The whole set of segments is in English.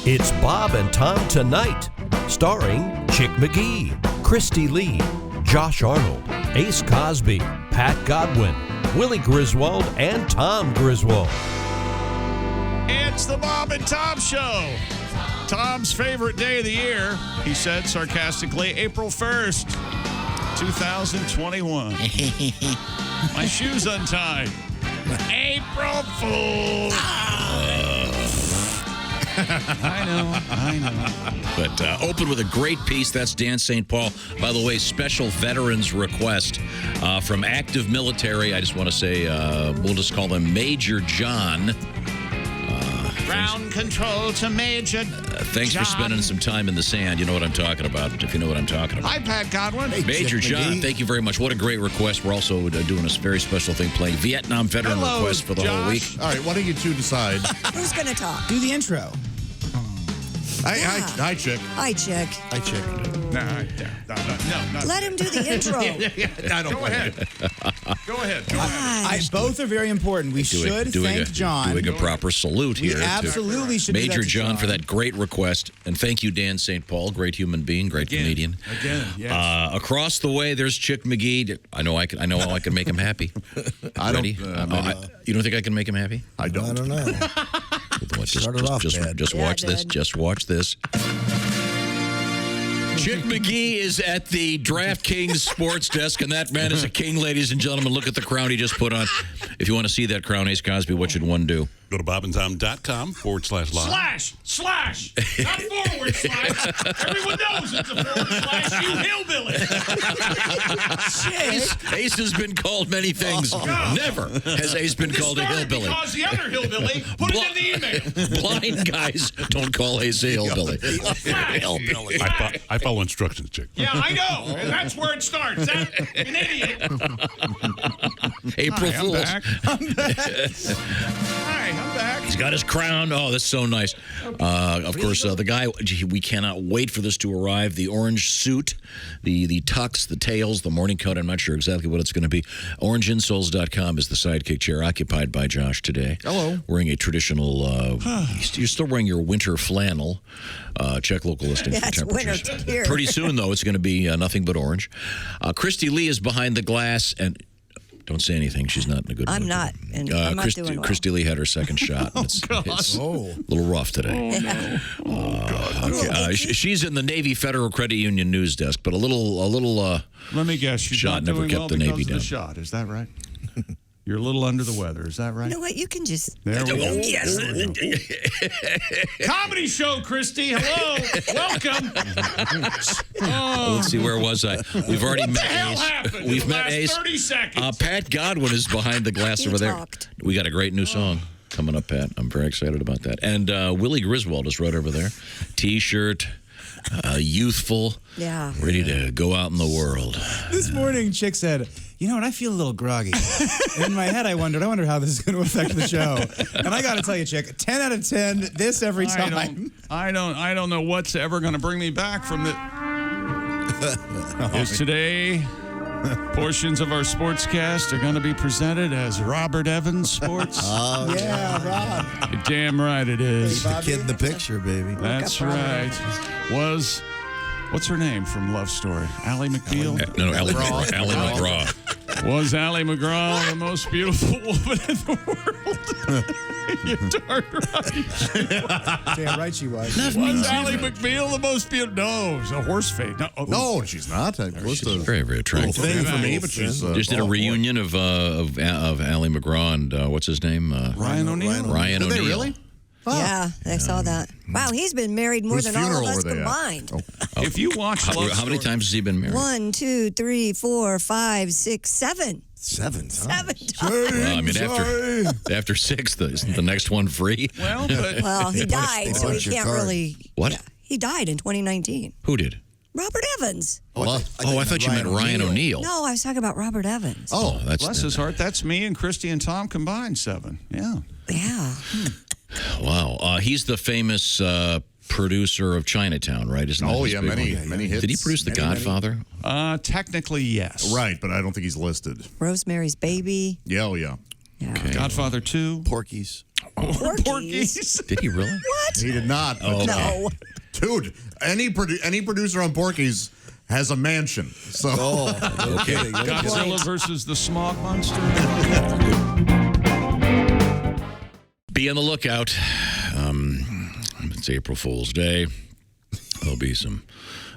It's Bob and Tom Tonight, starring Chick McGee, Christy Lee, Josh Arnold, Ace Cosby, Pat Godwin, Willie Griswold, and Tom Griswold. It's the Bob and Tom Show. Tom's favorite day of the year, he said sarcastically, April 1st, 2021. My shoe's untied. April Fool. I know. But open with a great piece. That's Dan St. Paul. By the way, special veterans request from active military. I just want to say, we'll just call him Major John. Ground control to Major Thanks John. for spending some time in the sand. You know what I'm talking about, if you know what I'm talking about. Hi, Pat Godwin. Hey, Major Chick John, McGee. thank you very much. What a great request. We're also doing a very special thing, playing Vietnam veteran Hello, request for the whole week. Josh. All right, why don't you two decide? Who's going to talk? Do the intro. Hi, Chick. Hi, Chick. Hi, Chick. No. Let him do the intro. I don't Go ahead. Go ahead. Go ahead. Both are very important. We should thank John. Doing a proper salute We here. to absolutely should do Major that to John for that great request. And thank you, Dan St. Paul. Great human being, great comedian. Again, yes. Across the way, there's Chick McGee. I know I can make him happy. Ready? You don't think I can make him happy? I don't know. Just watch this. Just watch this. Chick McGee is at the DraftKings sports desk, and that man is a king, ladies and gentlemen. Look at the crown he just put on. If you want to see that crown, Ace Cosby, what should one do? Go to bobandtom.com/live. Slash, not forward slash. Everyone knows it's a forward slash, you hillbilly. Ace has been called many things. Never has Ace been called a hillbilly. Because the other hillbilly put it in the email. Blind guys don't call Ace a hillbilly. Hillbilly. I follow instructions, Chick. Yeah, I know. And that's where it starts. An idiot. April Fools. I'm back. Hi, I'm back. He's got his crown. Oh, that's so nice. Of course, the guy, we cannot wait for this to arrive. The orange suit, the tux, the tails, the morning coat. I'm not sure exactly what it's going to be. OrangeInsoles.com is the sidekick chair occupied by Josh today. Hello. Wearing a traditional, you're still wearing your winter flannel. Check local listing for It's temperatures. winter here. Pretty soon, though, it's going to be nothing but orange. Christy Lee is behind the glass, and don't say anything. She's not in a good mood. I'm not. And I'm not doing well. Christy Lee had her second shot. It's a little rough today. She's in the Navy Federal Credit Union news desk, but a little. Let me guess. She's shot not never doing kept well the because Navy of down. the shot. Is that right? You're a little under the weather. Is that right? You know what? You can just... There we go. Yes. Comedy show, Christy. Hello. Welcome. Let's see, where was I? We've already met hell Ace. happened We've in the met last Ace. 30 seconds? Pat Godwin is behind the glass He over there. talked. We got a great new song coming up, Pat. I'm very excited about that. And Willie Griswold is right over there. T-shirt, youthful, ready to go out in the world. This morning, Chick said, you know what, I feel a little groggy. And in my head, I wonder how this is going to affect the show. And I got to tell you, Chick, 10 out of 10, this every time. I don't know what's ever going to bring me back from the... Is today... Portions of our sportscast are going to be presented as Robert Evans Sports. Yeah, Rob. You're damn right it is. The kid in the picture, baby. That's right. What's her name from Love Story? Ally McBeal? No, Ally McGraw. Was Ally McGraw the most beautiful woman in the world? You're darn right. Damn right she was. Was Ally McBeal the most beautiful? No, it was a horse face. No, she's not. She's very, very attractive. Thing for me, but she's Just did a reunion of Ally McGraw and what's his name? Ryan O'Neal. Ryan Did they O'Neal. really? Yeah, I saw that. Wow, he's been married more Whose than all funeral of us were they at? combined. If you watch Love How many Story- times has he been married? 1, 2, 3, 4, 5, 6, 7. 7 times. 7 times. Well, I mean, after 6, isn't the next one free? Well, but Well, he died, so he punch your can't card. really... What? Yeah, he died in 2019. Who did? Robert Evans. I thought you meant Ryan O'Neal. No, I was talking about Robert Evans. Oh, that's bless his heart. That's me and Christy and Tom combined 7. Yeah. Yeah. Wow. He's the famous producer of Chinatown, right? Isn't that Oh, his yeah, big many one? hits. Did he produce The Godfather? Technically, yes. Right, but I don't think he's listed. Rosemary's Baby. Yeah, oh, yeah. Yeah. Okay. Godfather 2. Porky's. Porky's. Did he really? What? He did not. Oh, No. Dude, any producer on Porky's has a mansion. So Okay. Godzilla versus the smog monster. Be on the lookout. It's April Fool's Day. There'll be some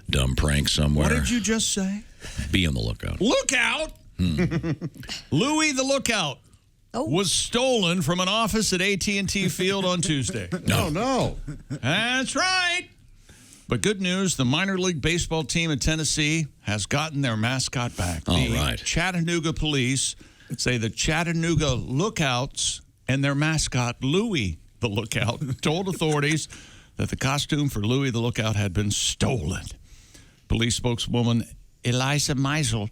dumb pranks somewhere. What did you just say? Be on the lookout. Look out! Louie the Lookout was stolen from an office at AT&T Field on Tuesday. No. That's right. But good news, the minor league baseball team in Tennessee has gotten their mascot back. All The right. Chattanooga police say the Chattanooga Lookouts and their mascot, Louie the Lookout, told authorities that the costume for Louie the Lookout had been stolen. Police spokeswoman Eliza Meisel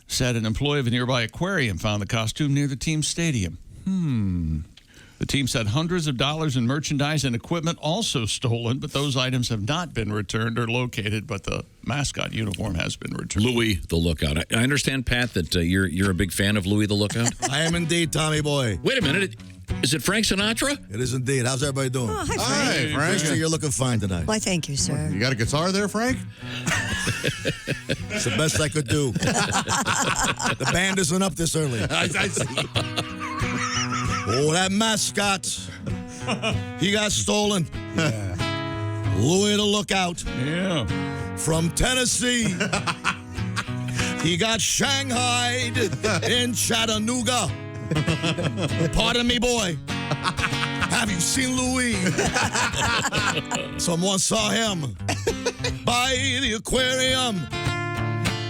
said an employee of a nearby aquarium found the costume near the team's stadium. The team said hundreds of dollars in merchandise and equipment also stolen, but those items have not been returned or located, but the mascot uniform has been returned. Louie the Lookout. I understand, Pat, that you're a big fan of Louie the Lookout. I am indeed, Tommy boy. Wait a minute. Is it Frank Sinatra? It is indeed. How's everybody doing? Oh, hi, Frank. Hey, Frank. Christy, you're looking fine tonight. Why, thank you, sir. You got a guitar there, Frank? It's the best I could do. The band isn't up this early. I see. Oh, that mascot. He got stolen. Louie the Lookout Yeah. from Tennessee. He got shanghaied in Chattanooga. Pardon me, boy. Have you seen Louie? Someone saw him by the aquarium,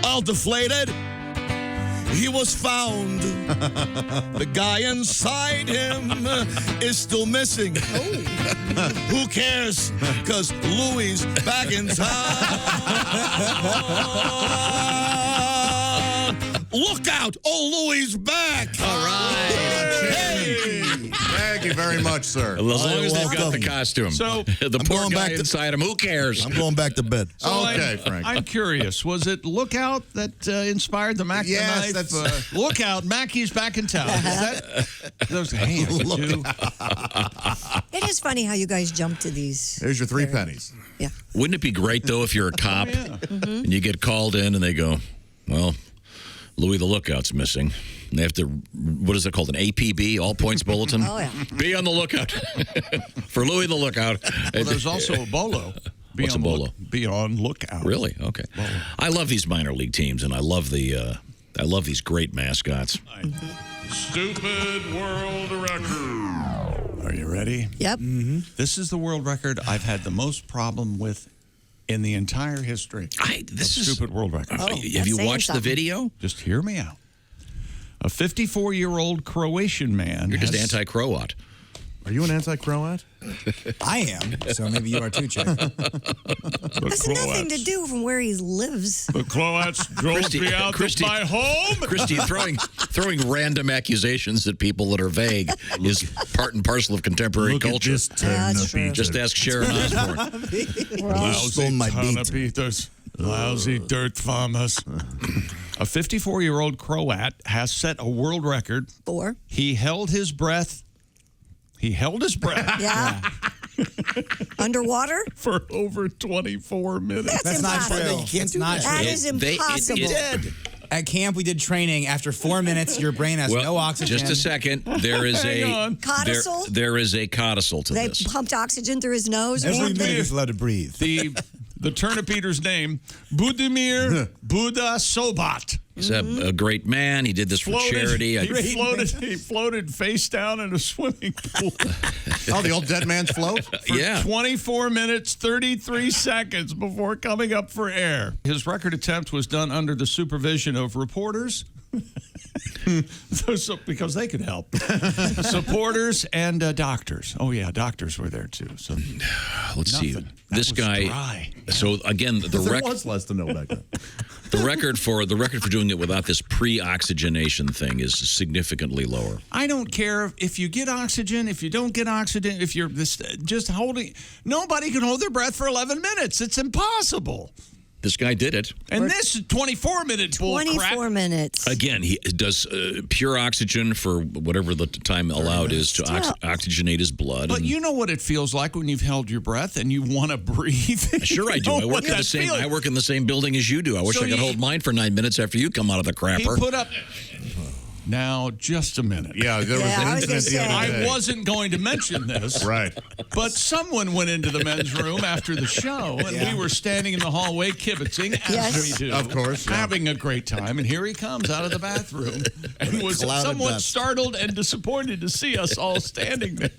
all deflated. He was found. The guy inside him is still missing. Who cares? Because Louie's back in town. Look out! Oh, Louie's back! All right. Hey! Thank you very much, sir. Well, as long You're as they've got the welcome. costume. So- the I'm poor going guy back to- inside him, who cares? I'm going back to bed. Okay, Frank. I'm curious. Was it Lookout that inspired the Mac the Yes, Knife? that's- Lookout, Mackey's back in town. Is that those hands? Too? It is funny how you guys jump to these. There's your 3 pennies. Yeah. Wouldn't it be great, though, if you're a cop and you get called in and they go, well, Louie the Lookout's missing. And they have to, what is it called, an APB, All Points Bulletin? Oh, yeah. Be on the lookout for Louie the Lookout. Well, there's also a bolo. What's a bolo? Be on lookout. Really? Okay. I love these minor league teams, and I love these great mascots. Stupid world record. Are you ready? Yep. This is the world record I've had the most problem with in the entire history This of is stupid world record. Have that's you saying watched the something. video? Just hear me out. A 54-year-old Croatian man. You're just has- Are anti-Croat. you an anti-Croat? I am, so maybe you are too, Chick. Has nothing to do from where he lives. The Croats drove Christy- me out Christy- of my home. Christy, throwing random accusations at people that are vague is part and parcel of contemporary culture. That's true. Just ask Sharon Osbourne. Stole my beat. Peters. Lousy dirt farmers. A 54-year-old Croat has set a world record. Or, He held his breath. yeah. Underwater? For over 24 minutes. That's not impossible. true. You can't do Not That true. is They- impossible. Dead. At camp, we did training. After 4 minutes, your brain has Well, no oxygen. just a second. There is Hang a on. Codicil? there is a codicil to They this. pumped oxygen through his nose. Every warmed minute it. he's allowed to breathe. The turnip eater's name, Budimir Buddha Sobat. He's a great man. He did this for charity. He floated face down in a swimming pool Oh, the old dead man's float? for Yeah. 24 minutes, 33 seconds before coming up for air. His record attempt was done under the supervision of reporters. Because they could help. Supporters and doctors. Oh, yeah, doctors were there, too. So Let's see. Nothing. This That was guy. dry. So again, There was less to know back then. the record for doing it without this pre-oxygenation thing is significantly lower. I don't care if you get oxygen, if you don't get oxygen, if you're just holding. Nobody can hold their breath for 11 minutes. It's impossible. This guy did it. And this is 24-minute bull 24 minutes. Again, he does pure oxygen for whatever the time allowed is to oxygenate his blood. But you know what it feels like when you've held your breath and you want to breathe. Sure, I do. I work in the same building as you do. I wish I could hold mine for 9 minutes after you come out of the crapper. He put up. Now, just a minute. Yeah, there was an incident the other day. I wasn't going to mention this. Right. But someone went into the men's room after the show, and we were standing in the hallway kibitzing, as we do. Of course. Yeah. Having a great time. And here he comes out of the bathroom and was somewhat startled and disappointed to see us all standing there.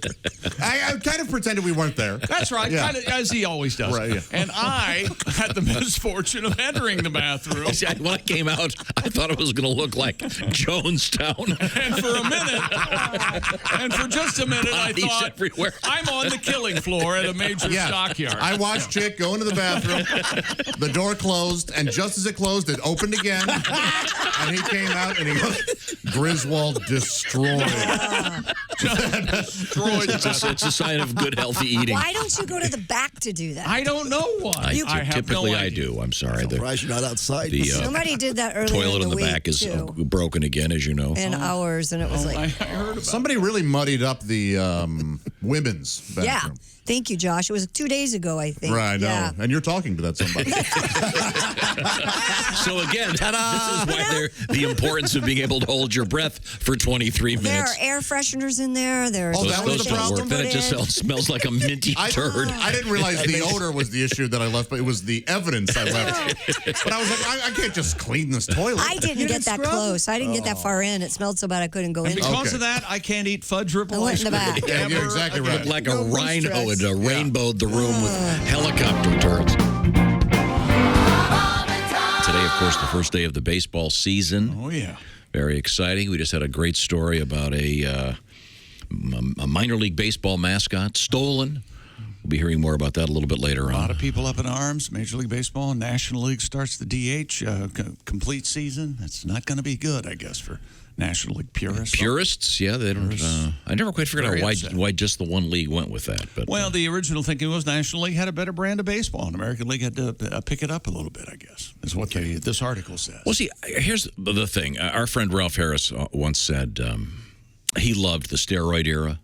I kind of pretended we weren't there. That's right, kind of, as he always does. Right, yeah. And I had the misfortune of entering the bathroom. See, when I came out, I thought it was going to look like Jonestown. And for a minute, and for just a minute, I thought, everywhere. I'm on the killing floor at a major stockyard. I watched Chick go into the bathroom. The door closed, and just as it closed, it opened again. And he came out, and he goes, Griswold destroyed. Destroyed. It's a sign of good, healthy eating. Why don't you go to the back to do that? I don't know why. Typically, I do. I'm sorry. Surprised you're not outside. Somebody did that earlier toilet in the week, back is too. broken again, as you know. In hours, and it was like... I heard about Somebody really muddied up the women's bathroom. Yeah. Thank you, Josh. It was 2 days ago, I think. Right, I know. Yeah. And you're talking to that somebody. So again, this is why the importance of being able to hold your breath for 23 minutes. There are air fresheners in there. There's that was the problem? Then it just smells like a minty turd. I didn't realize the odor was the issue that I left, but it was the evidence I left. But I was like, I can't just clean this toilet. I didn't get that close. I didn't get that far in. It smelled so bad I couldn't go in. Because of that, I can't eat fudge ripple I went ice in the cream. back. Yeah, you're exactly right. Looked like a No rhino stress. had rainbowed the room with helicopter turds. Today, of course, the first day of the baseball season. Oh, yeah. Very exciting. We just had a great story about a minor league baseball mascot stolen. We'll be hearing more about that a little bit later on. A lot of people up in arms. Major League Baseball, National League starts the DH complete season. It's not going to be good, I guess, for National League purists. Purists, yeah, they don't. I never quite figured out why just the one league went with that. But well, the original thinking was National League had a better brand of baseball, and American League had to pick it up a little bit, I guess, is what this article says. Well, see, here's the thing. Our friend Ralph Harris once said he loved the steroid era.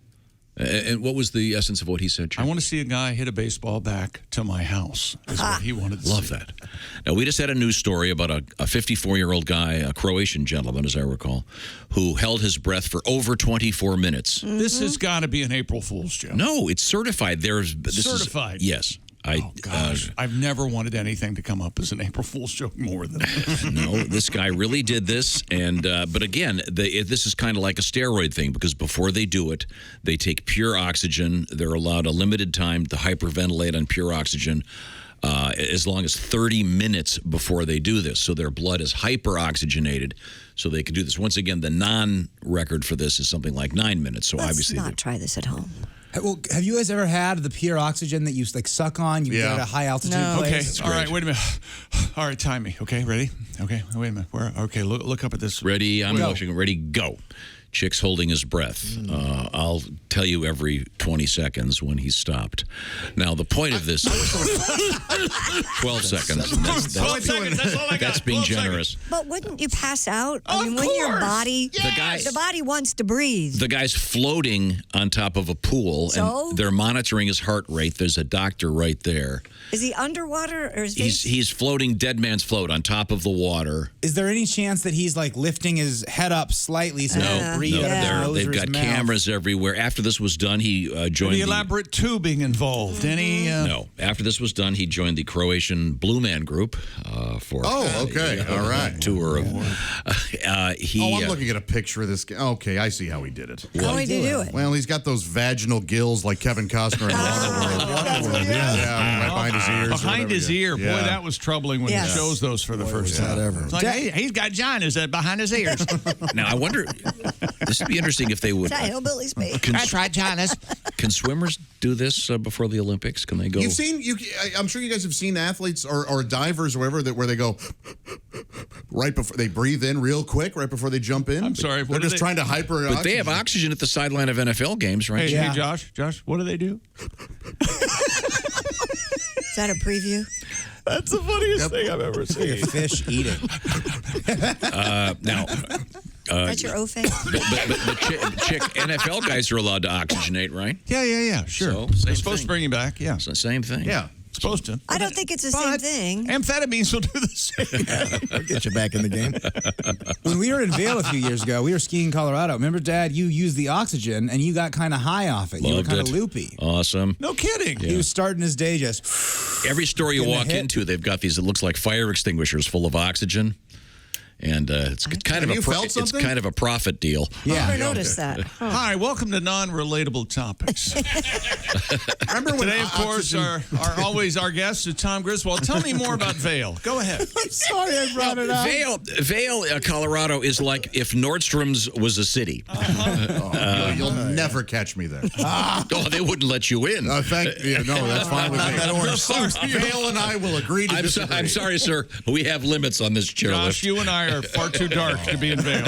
And what was the essence of what he said, Chick? I want to see a guy hit a baseball back to my house, is what he wanted to Love see. that. Now, we just had a news story about a 54-year-old guy, a Croatian gentleman, as I recall, who held his breath for over 24 minutes. This has got to be an April Fool's joke. No, it's certified. Certified? Yes. Oh, gosh. I've never wanted anything to come up as an April Fool's joke more than this. No, this guy really did this. And but again, this is kind of like a steroid thing because before they do it, they take pure oxygen. They're allowed a limited time to hyperventilate on pure oxygen as long as 30 minutes before they do this. So their blood is hyperoxygenated so they can do this. Once again, the non-record for this is something like 9 minutes. So obviously, Let's not try this at home. Well, have you guys ever had the pure oxygen that you like suck on? You get at a high altitude place? Okay, all right, wait a minute. All right, time me. Okay, ready? Okay, wait a minute. Okay, look up at this. Ready? I'm watching. Ready? Go. Chick's holding his breath. I'll tell you every 20 seconds when he's stopped. Now, the point of this 12 seconds. 12 seconds, that's all I got. That's being 12 generous. seconds. But wouldn't you pass out? I mean, Of when your course. body, Yes. the body wants to breathe. The guy's floating on top of a pool, So? and they're monitoring his heart rate. There's a doctor right there. Is he underwater or is he? He's floating dead man's float on top of the water. Is there any chance that he's like lifting his head up slightly so he can breathe out of his nose They've or his got mouth? cameras everywhere. After this was done, he joined Any elaborate tubing involved? Any? No. After this was done, he joined the Croatian Blue Man Group for okay. All right. tour of. I'm looking at a picture of this guy. Okay, I see how he did it. How did he do it? Well, he's got those vaginal gills like Kevin Costner in Waterworld. Yeah, right behind his ears. Behind his ear. Yeah. Boy, that was troubling when he shows those for the first time. It's like, hey, he's got giants behind his ears. Now, I wonder, this would be interesting if they would. Is that hillbilly speak? That's right, Giannis. Can swimmers do this before the Olympics? Can they go? You've seen, I'm sure you guys have seen athletes or divers or whatever where they go right before they breathe in real quick, right before they jump in. I'm sorry. They're just trying to hyper. But they have oxygen at the sideline of NFL games, right? Hey, Josh, what do they do? Is that a preview? That's the funniest thing I've ever seen. Fish eating. Now, That's your O face? but Chick, NFL guys are allowed to oxygenate, right? Yeah, sure. So, They're same supposed to thing. bring you back, yeah. It's the same thing. Yeah, supposed to. I don't think it's the same thing. Amphetamines will do the same. I'll get you back in the game. When we were in Vail a few years ago, we were skiing in Colorado. Remember, Dad, you used the oxygen and you got kind of high off it. You were Loved kind of it. loopy. Awesome. No kidding. He was starting his day just. Every store you In the walk hit. into, they've got these. It looks like fire extinguishers full of oxygen, and it's kind of Have you felt it's something? kind of a profit deal. I never noticed that. Huh. Hi, welcome to non-relatable topics. Remember when Today, of course, oxygen- our guest is Tom Griswold. Tell me more about Vail. Go ahead. I'm sorry I brought it up. Vail, Colorado is like if Nordstrom's was a city. You'll never catch me there. Oh, they wouldn't let you in. No, that's fine with me. That orange suit. Vail and I will agree to disagree. I'm sorry, sir. We have limits on this chairlift. Josh, you and I are far too dark to be in Vail.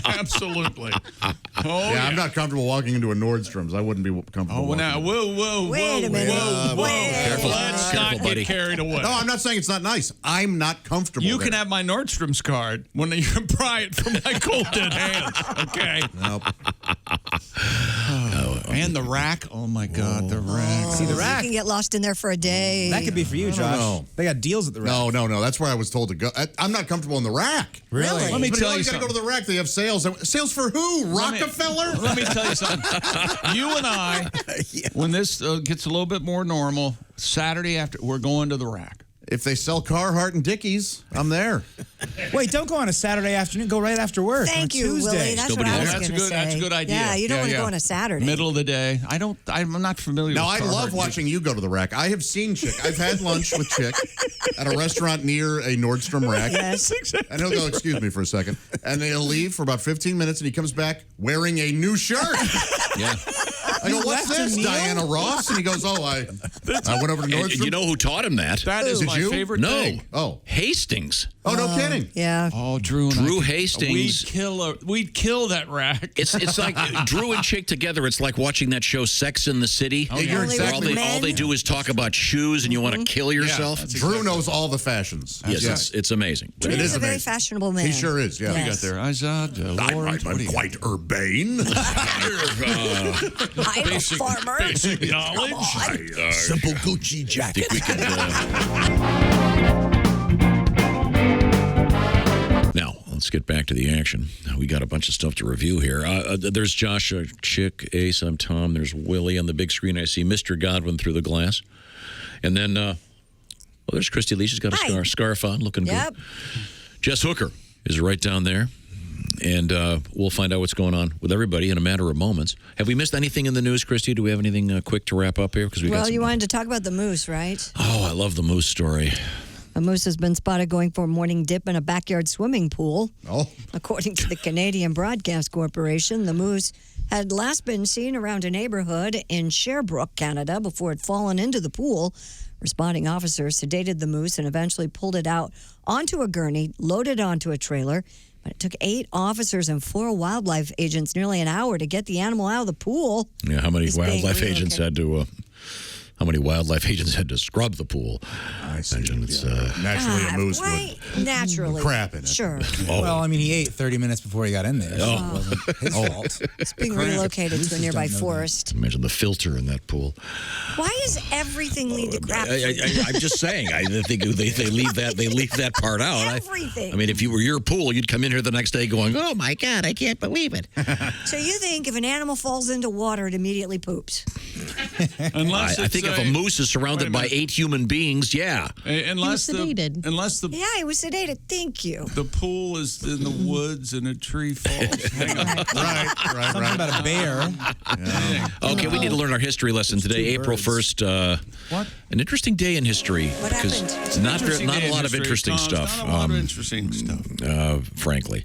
Absolutely. Yeah, I'm not comfortable walking into a Nordstrom's. I wouldn't be comfortable. Oh, walking now, in. whoa. Wait a minute. Careful, Let's careful, not buddy. get carried away. No, I'm not saying it's not nice. I'm not comfortable. You there. can have my Nordstrom's card when you can pry it from my cold dead hands. Okay. Nope. And the rack. Oh my God, the rack. See the You rack? can get lost in there for a day. That could be for you, Josh. know. They got deals at the rack. No. That's where I was told to go. I'm not comfortable in the rack. Really? Let me But tell you got to go something. to the rack. They have sales. Sales for who? Rockefeller? Let me tell you something. You and I, when this gets a little bit more normal, Saturday after, we're going to the rack. If they sell Carhartt and Dickies, I'm there. Wait, don't go on a Saturday afternoon. Go right after work. Thank on you, Tuesday. Willie. That's what Nobody I was there. going to say. That's a good idea. Yeah, you don't want to go on a Saturday. Middle of the day. I'm not familiar Now, with I Carhartt love and watching you go to the rack. I have seen Chick. I've had lunch with Chick at a restaurant near a Nordstrom rack. Yes. And he'll go, excuse me for a second. And he'll leave for about 15 minutes, and he comes back wearing a new shirt. Yeah. I go, what's left a this, meal? Diana Ross? And he goes, I went over to And Nordstrom. you know who taught him that? That is Did my you? favorite No. thing. Oh, Hastings. no kidding. Yeah. Oh, Drew and Drew I, Hastings. We'd kill that rack. It's like Drew and Chick together. It's like watching that show Sex in the City. Yeah, you're Only Where with all they do is talk about shoes, and you want to kill yourself. that's Drew knows all the fashions. Yes, it's amazing. Drew It is is a very amazing. fashionable man. He sure is, yeah. You got Yes. there. Izod, Lawrence, what do you got? quite urbane. I'm a farmer. Basic knowledge. Simple Gucci jacket. We could, now, let's get back to the action. We got a bunch of stuff to review here. There's Josh, Chick, Ace, I'm Tom. There's Willie on the big screen. I see Mr. Godwin through the glass. And then, there's Christy Lee. She's got a Hi. scarf on, looking Yep. good. Jess Hooker is right down there. And we'll find out what's going on with everybody in a matter of moments. Have we missed anything in the news, Christy? Do we have anything quick to wrap up here? Because Well, you wanted to talk about the moose, right? Oh, I love the moose story. A moose has been spotted going for a morning dip in a backyard swimming pool. Oh, According to the Canadian Broadcast Corporation, the moose had last been seen around a neighborhood in Sherbrooke, Canada, before it had fallen into the pool. Responding officers sedated the moose and eventually pulled it out onto a gurney, loaded onto a trailer. But it took 8 officers and 4 wildlife agents nearly an hour to get the animal out of the pool. Yeah, how many It's being wildlife agents relocated. had to? How many wildlife agents had to scrub the pool? I see. Imagine it's, Naturally, a Ah, moose why? would Naturally. crap in it. Sure. Well, I mean, he ate 30 minutes before he got in there. So it wasn't his fault. It's being relocated to a nearby forest. Imagine the filter in that pool. Why is everything lead to crap? I'm just saying. I think they leave that part out. Everything. I mean, if you were your pool, you'd come in here the next day going, "Oh my God, I can't believe it." So you think if an animal falls into water, it immediately poops? Unless I think if a moose is surrounded by 8 human beings, yeah. Unless the Yeah, he was sedated. Thank you. the pool is in the woods and a tree falls. Hang on. Right. Something about a bear. Okay, we need to learn our history lesson today, April 1st. What? An interesting day in history. What 'cause happened? It's not Interesting a day in lot of history, interesting Tom. stuff. Not a lot of interesting stuff. Frankly.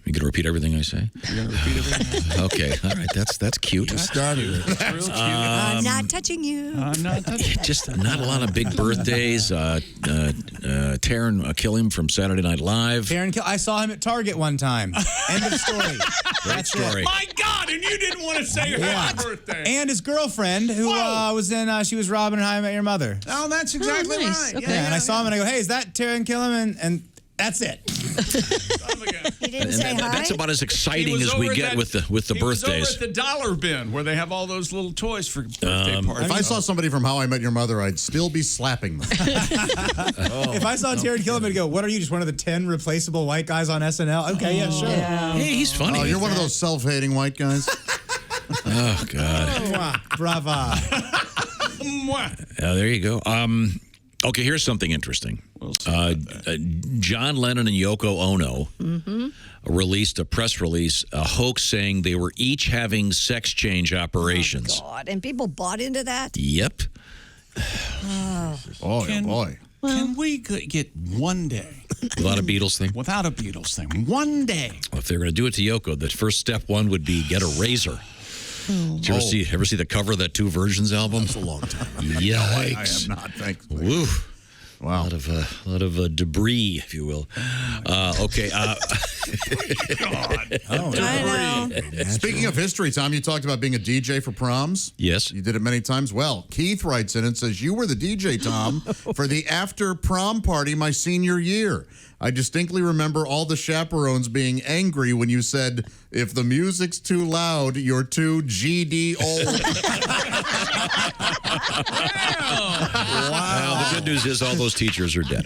You going to repeat everything I say? You're going to repeat everything? Okay, all right. That's cute. Started it. That's real cute. I'm not touching you. I'm not touching. Just not a lot of big birthdays. Taron Killam from Saturday Night Live. I saw him at Target one time. End of story. Great story. My God, and you didn't want to say her birthday. And his girlfriend, who was in, she was Robin and How I Met Your Mother. Oh, that's exactly nice. right. Okay. Yeah, and I saw him and I go, hey, is that Taron Killam? And that's it. He didn't say hi. That's about as exciting He was as we over get at with the He was birthdays. over at the dollar bin where they have all those little toys for birthday parties. If I saw somebody from How I Met Your Mother, I'd still be slapping them. If I saw Taron Killam, I'd go, what are you, just one of the 10 replaceable white guys on SNL? Okay, yeah, sure. Hey, he's funny. Oh, you're one of those self-hating white guys? Oh, God. Brava. There you go. Okay, here's something interesting. John Lennon and Yoko Ono released a press release, a hoax saying they were each having sex change operations. Oh, God. And people bought into that? Yep. Boy. Can we get one day Without a Beatles thing? without a Beatles thing? One day. Well, if they're going to do it to Yoko, the first step one would be get a razor. Did you ever see the cover of that Two Versions album? That's a long time. Yikes. I have not, thankfully. Woo. Wow. A lot of debris, if you will. Okay. I know. Speaking of history, Tom, you talked about being a DJ for proms. Yes. You did it many times. Well, Keith writes in and says, you were the DJ, Tom, for the after prom party my senior year. I distinctly remember all the chaperones being angry when you said, if the music's too loud, you're too GD old. Well, the good news is all those teachers are dead.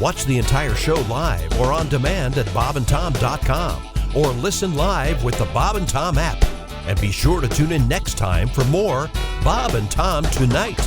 Watch the entire show live or on demand at bobandtom.com or listen live with the Bob and Tom app. And be sure to tune in next time for more Bob and Tom Tonight.